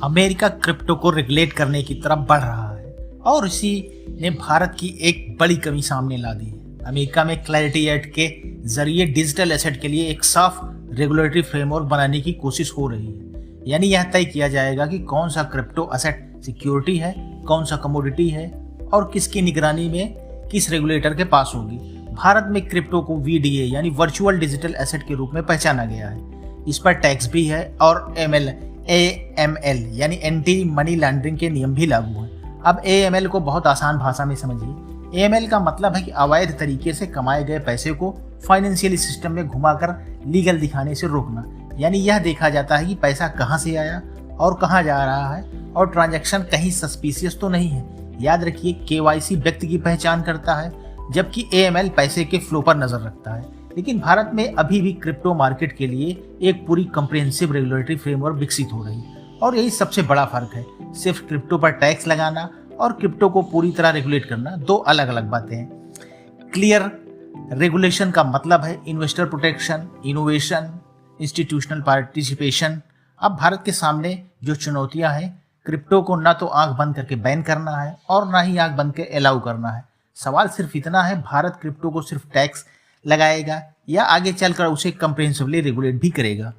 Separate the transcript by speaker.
Speaker 1: America crypto को regulate करने की तरफ बढ़ रहा है और इसी ने भारत की एक बड़ी कमी सामने ला दी है। अमेरिका में क्लैरिटी एक्ट के जरिए डिजिटल एसेट के लिए एक साफ रेगुलेटरी फ्रेमवर्क बनाने की कोशिश हो रही है। यानी यह तय किया जाएगा कि कौन सा क्रिप्टो एसेट सिक्योरिटी है, कौन सा कमोडिटी है और किसकी निगरानी में किस रेगुलेटर के पास होगी। भारत में क्रिप्टो को वीडीए यानी वर्चुअल डिजिटल एसेट के रूप में पहचाना गया है। इस पर टैक्स भी है और AML यानी एंटी मनी लॉन्ड्रिंग के नियम भी लागू हैं। अब AML को बहुत आसान भाषा में समझिए। AML का मतलब है कि अवैध तरीके से कमाए गए पैसे को फाइनेंशियल सिस्टम में घुमाकर लीगल दिखाने से रोकना। यानी यह देखा जाता है कि पैसा कहाँ से आया और कहाँ जा रहा है और ट्रांजैक्शन कहीं सस्पिशियस तो नहीं है। याद रखिए, KYC व्यक्ति की पहचान करता है जबकि AML पैसे के फ्लो पर नजर रखता है। लेकिन भारत में अभी भी क्रिप्टो मार्केट के लिए एक पूरी कम्प्रिहेंसिव रेगुलेटरी फ्रेमवर्क विकसित हो रही है और यही सबसे बड़ा फर्क है। सिर्फ क्रिप्टो पर टैक्स लगाना और क्रिप्टो को पूरी तरह रेगुलेट करना दो अलग अलग बातें हैं। क्लियर रेगुलेशन का मतलब है investor protection, innovation, institutional participation. अब भारत के सामने जो चुनौतियां हैं, क्रिप्टो को ना तो आंख बंद करके बैन करना है और ना ही आंख बंद के अलाउ करना है। सवाल सिर्फ इतना है, भारत क्रिप्टो को सिर्फ टैक्स लगाएगा या आगे चलकर उसे कम्प्रिहेंसिवली रेगुलेट भी करेगा।